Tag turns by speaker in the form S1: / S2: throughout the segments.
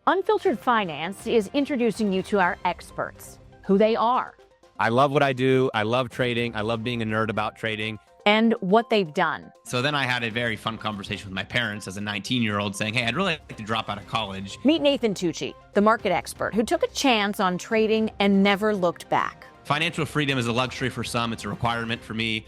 S1: Unfiltered Finance is introducing you to our experts, who they are,
S2: I love what I do. I love trading. I love being a nerd about trading.
S1: and what they've done.
S2: So then I had a very fun conversation with my parents as a 19-year-old saying, hey, I'd really like to drop out of college.
S1: Meet Nate Tucci, the market expert who took a chance on trading and never looked back.
S2: Financial freedom is a luxury for some. It's a requirement for me.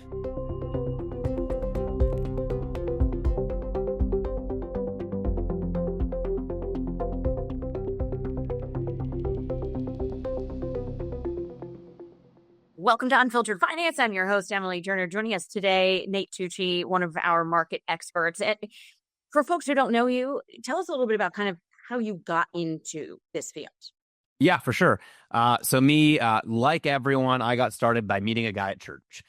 S1: Welcome to Unfiltered Finance. I'm your host, Emily Turner. Joining us today, Nate Tucci, one of our market experts. And for folks who don't know you, tell us a little bit about kind of how you got into this field.
S2: Yeah, for sure. So me, like everyone, I got started by meeting a guy at church.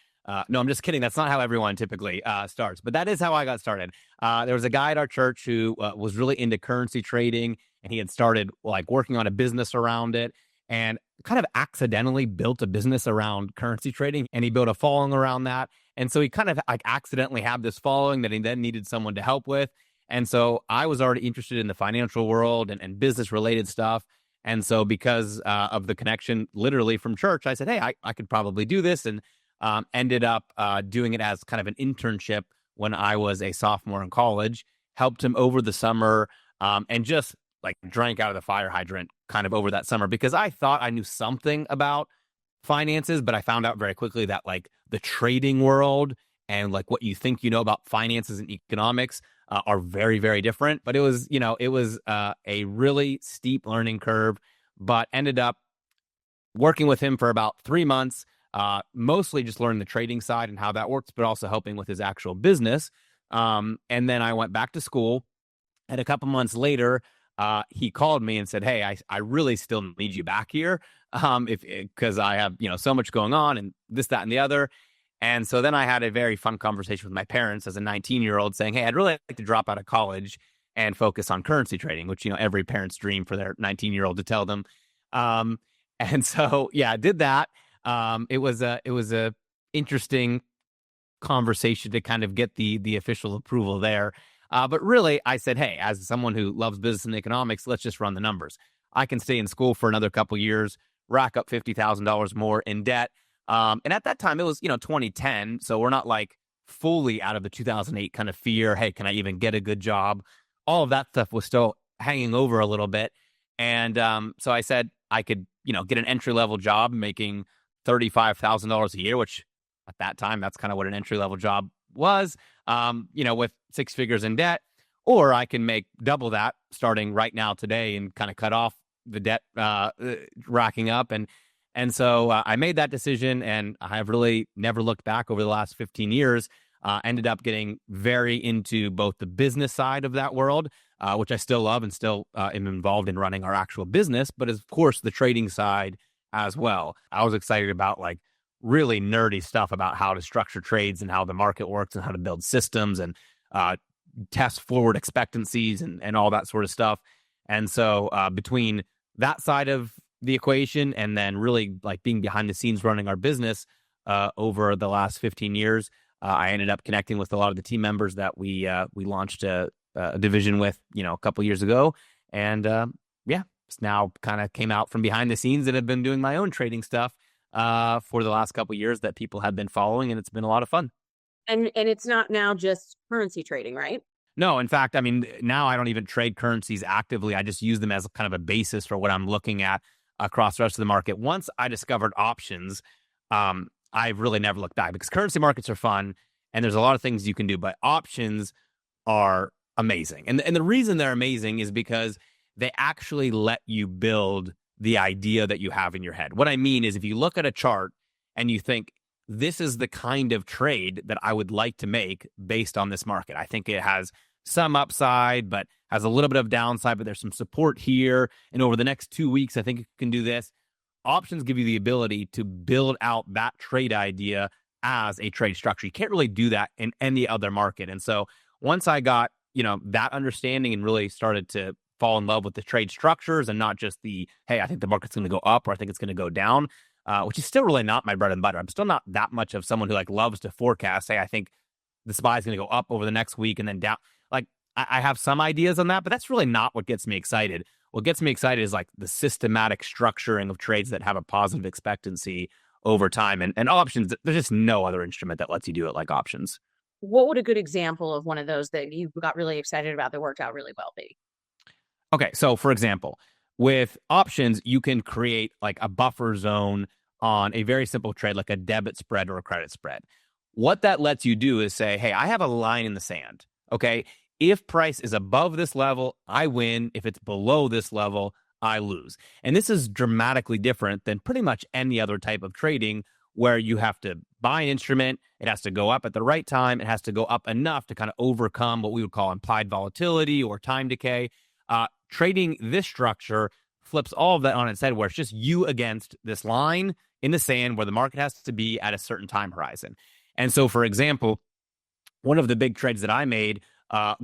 S2: No, I'm just kidding. That's not how everyone typically starts, but that is how I got started. There was a guy at our church who was really into currency trading, and he had started like working on a business around it, and kind of accidentally built a business around currency trading, and he built a following around that. And so he kind of like accidentally had this following that he then needed someone to help with. And so I was already interested in the financial world and business related stuff. And so because of the connection literally from church, I said, hey, I could probably do this, and ended up doing it as kind of an internship when I was a sophomore in college, helped him over the summer, and just like drank out of the fire hydrant kind of over that summer, because I thought I knew something about finances, but I found out very quickly that like the trading world and like what you think you know about finances and economics are very, very different. But it was, a really steep learning curve, but ended up working with him for about 3 months, mostly just learning the trading side and how that works, but also helping with his actual business. And then I went back to school, and a couple months later, he called me and said, hey, I really still need you back here, because I have, so much going on and this, that, and the other. And so then I had a very fun conversation with my parents as a 19-year-old saying, hey, I'd really like to drop out of college and focus on currency trading, which, every parent's dream for their 19-year-old to tell them. And so, yeah, I did that. It was a interesting conversation to kind of get the official approval there. But really, I said, hey, as someone who loves business and economics, let's just run the numbers. I can stay in school for another couple years, rack up $50,000 more in debt. And at that time, it was, 2010. So we're not like fully out of the 2008 kind of fear. Hey, can I even get a good job? All of that stuff was still hanging over a little bit. And so I said I could, get an entry-level job making $35,000 a year, which at that time, that's kind of what an entry-level job was, with 6 figures in debt, or I can make double that starting right now today and kind of cut off the debt racking up. And so I made that decision, and I have really never looked back over the last 15 years. Ended up getting very into both the business side of that world, which I still love and still am involved in running our actual business, but of course the trading side as well. I was excited about like really nerdy stuff about how to structure trades and how the market works and how to build systems and test forward expectancies and all that sort of stuff. And so between that side of the equation and then really like being behind the scenes running our business over the last 15 years, I ended up connecting with a lot of the team members that we launched a division with, a couple years ago. And it's now kind of came out from behind the scenes and have been doing my own trading stuff for the last couple of years that people have been following, and it's been a lot of fun.
S1: And it's not now just currency trading, right?
S2: No, in fact, I mean, now I don't even trade currencies actively. I just use them as kind of a basis for what I'm looking at across the rest of the market. Once I discovered options, I've really never looked back, because currency markets are fun and there's a lot of things you can do, but options are amazing. And the reason they're amazing is because they actually let you build the idea that you have in your head. What I mean is, if you look at a chart and you think, this is the kind of trade that I would like to make based on this market. I think it has some upside, but has a little bit of downside, but there's some support here. And over the next 2 weeks, I think it can do this. Options give you the ability to build out that trade idea as a trade structure. You can't really do that in any other market. And so once I got, that understanding and really started to fall in love with the trade structures and not just the, hey, I think the market's going to go up or I think it's going to go down, which is still really not my bread and butter. I'm still not that much of someone who like loves to forecast. Hey, I think the SPY is going to go up over the next week and then down. Like I have some ideas on that, but that's really not what gets me excited. What gets me excited is like the systematic structuring of trades that have a positive expectancy over time. And options, there's just no other instrument that lets you do it like options.
S1: What would a good example of one of those that you got really excited about that worked out really well be?
S2: Okay, so for example, with options, you can create like a buffer zone on a very simple trade, like a debit spread or a credit spread. What that lets you do is say, hey, I have a line in the sand. Okay. If price is above this level, I win. If it's below this level, I lose. And this is dramatically different than pretty much any other type of trading where you have to buy an instrument. It has to go up at the right time. It has to go up enough to kind of overcome what we would call implied volatility or time decay. Trading this structure flips all of that on its head, where it's just you against this line in the sand where the market has to be at a certain time horizon. And so, for example, one of the big trades that I made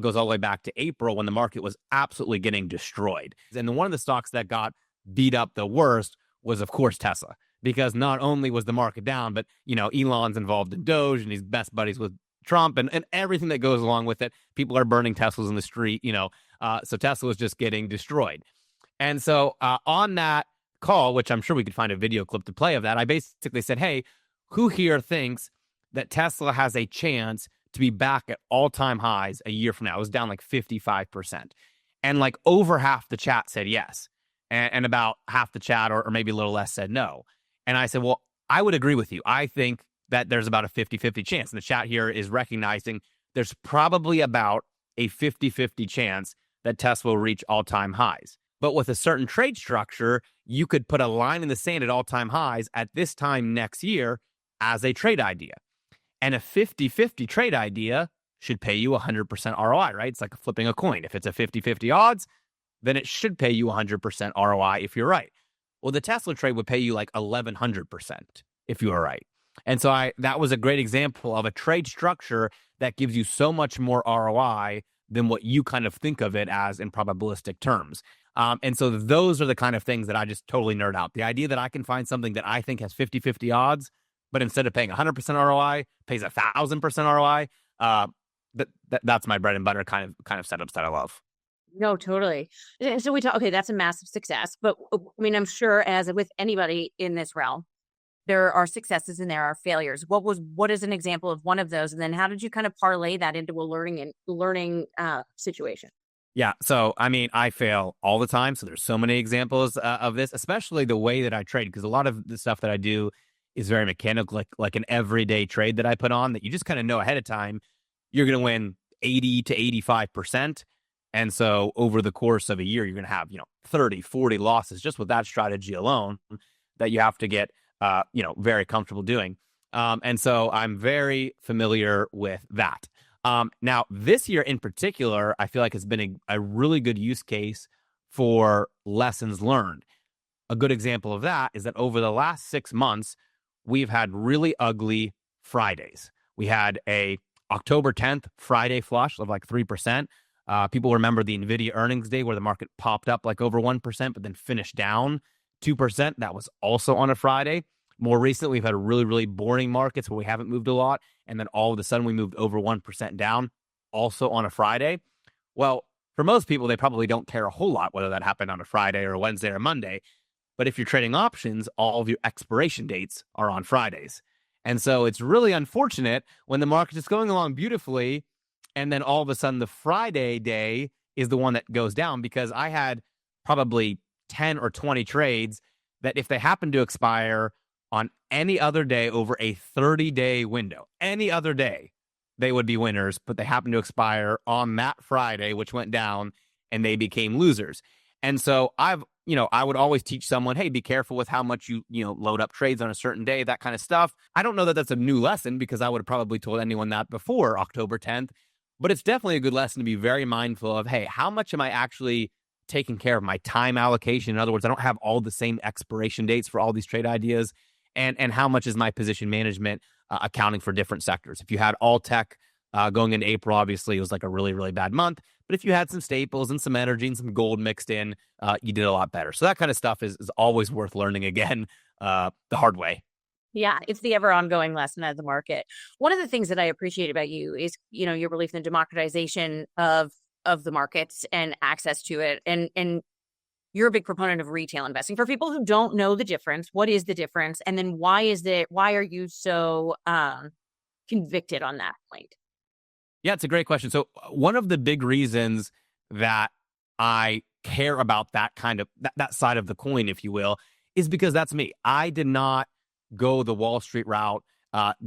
S2: goes all the way back to April when the market was absolutely getting destroyed. And one of the stocks that got beat up the worst was, of course, Tesla, because not only was the market down, but, Elon's involved in Doge and he's best buddies with Trump and everything that goes along with it. People are burning Teslas in the street, so Tesla was just getting destroyed. And so on that call, which I'm sure we could find a video clip to play of that, I basically said, hey, who here thinks that Tesla has a chance to be back at all-time highs a year from now? It was down like 55%. And like over half the chat said yes. And about half the chat, or maybe a little less, said no. And I said, well, I would agree with you. I think that there's about a 50-50 chance. And the chat here is recognizing there's probably about a 50-50 chance that Tesla will reach all-time highs. But with a certain trade structure, you could put a line in the sand at all-time highs at this time next year as a trade idea. And a 50-50 trade idea should pay you 100% ROI, right? It's like flipping a coin. If it's a 50-50 odds, then it should pay you 100% ROI if you're right. Well, the Tesla trade would pay you like 1,100% if you were right. And so that was a great example of a trade structure that gives you so much more ROI than what you kind of think of it as in probabilistic terms. And so those are the kind of things that I just totally nerd out. The idea that I can find something that I think has 50-50 odds, but instead of paying 100% ROI, pays 1,000% ROI. That's my bread and butter kind of setups that I love.
S1: No, totally. And so okay, that's a massive success. But I mean, I'm sure as with anybody in this realm, there are successes and there are failures. What is an example of one of those? And then how did you kind of parlay that into a learning situation?
S2: Yeah. So, I mean, I fail all the time. So there's so many examples of this, especially the way that I trade, because a lot of the stuff that I do is very mechanical, like an everyday trade that I put on that you just kind of know ahead of time, you're going to win 80 to 85%. And so over the course of a year, you're going to have, 30, 40 losses just with that strategy alone that you have to get, very comfortable doing. And so I'm very familiar with that. Now, this year in particular, I feel like has been a really good use case for lessons learned. A good example of that is that over the last 6 months, we've had really ugly Fridays. We had a October 10th Friday flush of like 3%. People remember the NVIDIA earnings day where the market popped up like over 1%, but then finished down 2%. That was also on a Friday. More recently, we've had really, really boring markets where we haven't moved a lot. And then all of a sudden we moved over 1% down, also on a Friday. Well, for most people, they probably don't care a whole lot whether that happened on a Friday or a Wednesday or Monday. But if you're trading options, all of your expiration dates are on Fridays. And so it's really unfortunate when the market is going along beautifully and then all of a sudden the Friday day is the one that goes down, because I had probably 10 or 20 trades that if they happen to expire on any other day over a 30-day window, any other day, they would be winners, but they happen to expire on that Friday, which went down, and they became losers. And so I would always teach someone, hey, be careful with how much you load up trades on a certain day, that kind of stuff. I don't know that that's a new lesson, because I would have probably told anyone that before October 10th, but it's definitely a good lesson to be very mindful of, hey, how much am I actually taking care of my time allocation? In other words, I don't have all the same expiration dates for all these trade ideas. And how much is my position management accounting for different sectors? If you had all tech going into April, obviously it was like a really, really bad month. But if you had some staples and some energy and some gold mixed in, you did a lot better. So that kind of stuff is always worth learning again the hard way.
S1: Yeah, it's the ever ongoing lesson of the market. One of the things that I appreciate about you is, your belief in the democratization of the markets and access to it. And you're a big proponent of retail investing. For people who don't know the difference, what is the difference? And then why are you so convicted on that point?
S2: Yeah, it's a great question. So one of the big reasons that I care about that kind of that side of the coin, if you will, is because that's me. I did not go the Wall Street route,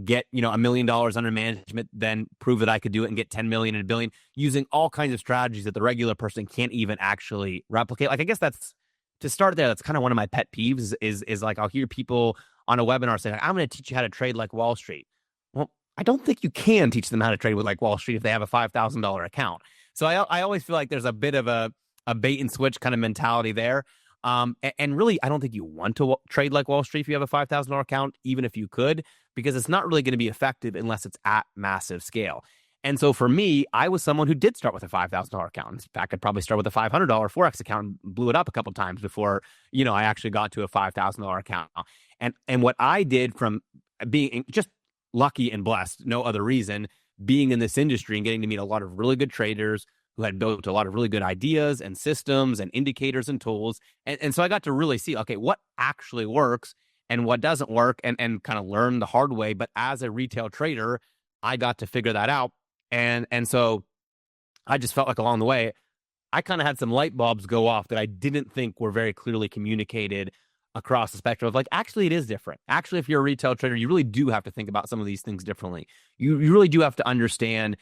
S2: get $1 million under management, then prove that I could do it and get 10 million and a billion using all kinds of strategies that the regular person can't even actually replicate. Like, I guess that's to start there. That's kind of one of my pet peeves is like I'll hear people on a webinar say, I'm going to teach you how to trade like Wall Street. Well, I don't think you can teach them how to trade with like Wall Street if they have a $5,000 account. So I always feel like there's a bit of a bait and switch kind of mentality there. And really, I don't think you want to trade like Wall Street if you have a $5,000 account, even if you could, because it's not really going to be effective unless it's at massive scale. And so for me, I was someone who did start with a $5,000 account. In fact, I'd probably start with a $500 Forex account and blew it up a couple of times before, I actually got to a $5,000 account. And what I did from being just lucky and blessed, no other reason, being in this industry and getting to meet a lot of really good traders who had built a lot of really good ideas and systems and indicators and tools. And so I got to really see, okay, what actually works and what doesn't work and kind of learn the hard way. But as a retail trader, I got to figure that out. And so I just felt like along the way, I kind of had some light bulbs go off that I didn't think were very clearly communicated across the spectrum of like, actually, it is different. Actually, if you're a retail trader, you really do have to think about some of these things differently. You really do have to understand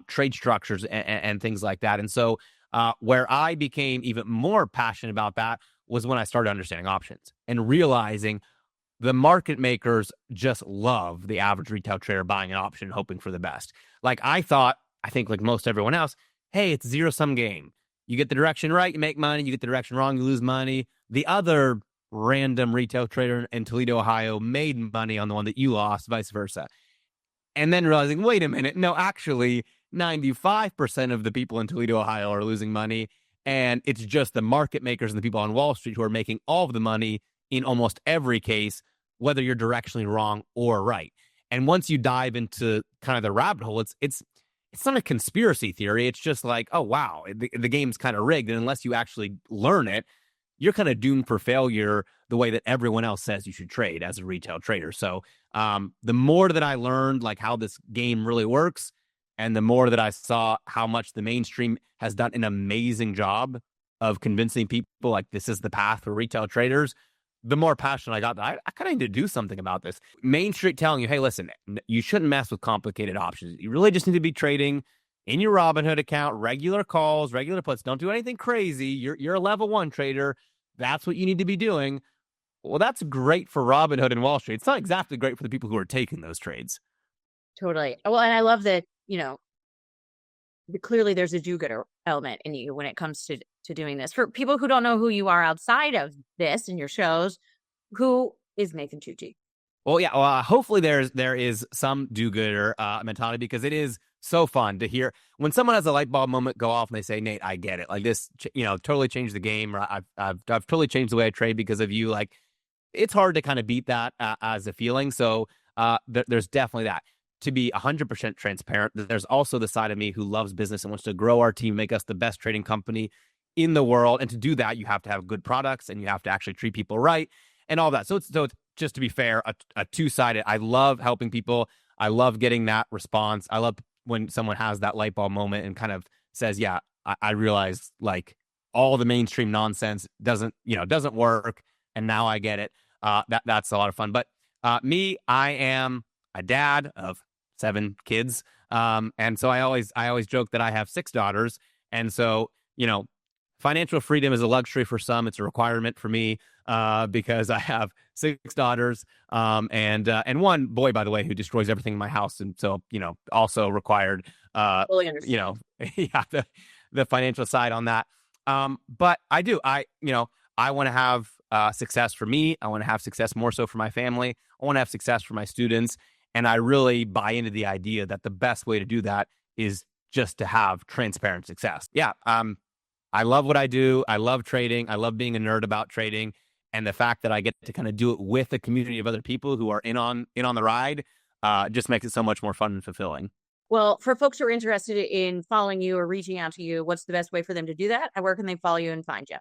S2: trade structures and things like that. And so where I became even more passionate about that was when I started understanding options and realizing the market makers just love the average retail trader buying an option, hoping for the best. Like I think like most everyone else, hey, it's zero-sum game. You get the direction right, you make money. You get the direction wrong, you lose money. The other random retail trader in Toledo, Ohio made money on the one that you lost, vice versa. And then realizing, wait a minute, no, actually 95% of the people in Toledo, Ohio are losing money. And it's just the market makers and the people on Wall Street who are making all of the money in almost every case, whether you're directionally wrong or right. And once you dive into kind of the rabbit hole, it's not a conspiracy theory. It's just like, oh, wow, the game's kind of rigged. And unless you actually learn it, you're kind of doomed for failure the way that everyone else says you should trade as a retail trader. So the more that I learned like how this game really works, and the more that I saw how much the mainstream has done an amazing job of convincing people like this is the path for retail traders, the more passionate I got that I kind of need to do something about this. Main Street telling you, hey, listen, you shouldn't mess with complicated options. You really just need to be trading in your Robinhood account, regular calls, regular puts. Don't do anything crazy. You're a level 1 trader. That's what you need to be doing. Well, that's great for Robinhood and Wall Street. It's not exactly great for the people who are taking those trades.
S1: Totally. Well, and I love that, clearly there's a do-gooder element in you when it comes to doing this. For people who don't know who you are outside of this and your shows, who is Nathan Tucci?
S2: Well, yeah, hopefully there is some do-gooder mentality, because it is so fun to hear when someone has a light bulb moment go off and they say, Nate, I get it. Like this, totally changed the game. Or I've totally changed the way I trade because of you. Like, it's hard to kind of beat that as a feeling. So there's definitely that. To be 100% transparent, there's also the side of me who loves business and wants to grow our team, make us the best trading company in the world. And to do that, you have to have good products and you have to actually treat people right and all that. So it's just to be fair, a two-sided. I love helping people. I love getting that response. I love when someone has that light bulb moment and kind of says, yeah, I realize like all the mainstream nonsense doesn't work. And now I get it. That's a lot of fun. But me, I am a dad of 7 kids. And so I always joke that I have 6 daughters. And so, financial freedom is a luxury for some. It's a requirement for me because I have 6 daughters and one boy, by the way, who destroys everything in my house. And so, also required,
S1: Fully understand.
S2: yeah, the financial side on that. But I want to have success for me. I want to have success more so for my family. I want to have success for my students. And I really buy into the idea that the best way to do that is just to have transparent success. Yeah. I love what I do. I love trading. I love being a nerd about trading. And the fact that I get to kind of do it with a community of other people who are in on the ride just makes it so much more fun and fulfilling.
S1: Well, for folks who are interested in following you or reaching out to you, what's the best way for them to do that? Where can they follow you and find you?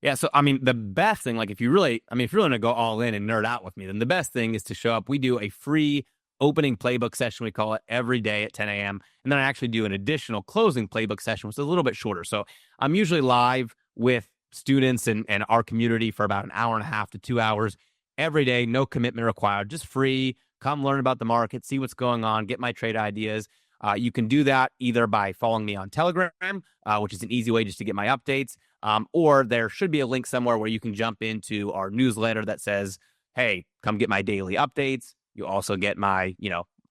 S2: Yeah, so I mean, the best thing, like if you're really gonna go all in and nerd out with me, then the best thing is to show up. We do a free opening playbook session, we call it, every day at 10 a.m. And then I actually do an additional closing playbook session, which is a little bit shorter. So I'm usually live with students and our community for about an hour and a half to 2 hours every day, no commitment required, just free. Come learn about the market, see what's going on, get my trade ideas. You can do that either by following me on Telegram, which is an easy way just to get my updates. Or there should be a link somewhere where you can jump into our newsletter that says, hey, come get my daily updates. You also get my,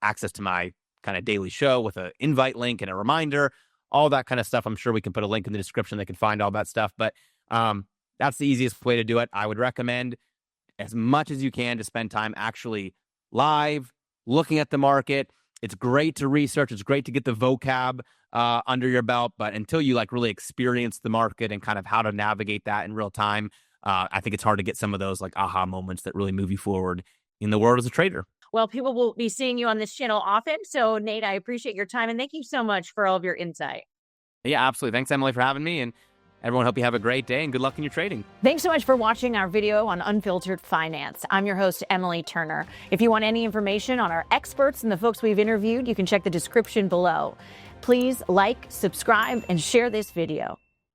S2: access to my kind of daily show with an invite link and a reminder, all that kind of stuff. I'm sure we can put a link in the description that can find all that stuff. But that's the easiest way to do it. I would recommend as much as you can to spend time actually live, looking at the market. It's great to research. It's great to get the vocab under your belt. But until you really experience the market and kind of how to navigate that in real time, I think it's hard to get some of those aha moments that really move you forward in the world as a trader.
S1: Well, people will be seeing you on this channel often. So Nate, I appreciate your time and thank you so much for all of your insight.
S2: Yeah, absolutely. Thanks, Emily, for having me. And everyone, hope you have a great day and good luck in your trading.
S1: Thanks so much for watching our video on Unfiltered Finance. I'm your host, Emily Turner. If you want any information on our experts and the folks we've interviewed, you can check the description below. Please like, subscribe, and share this video.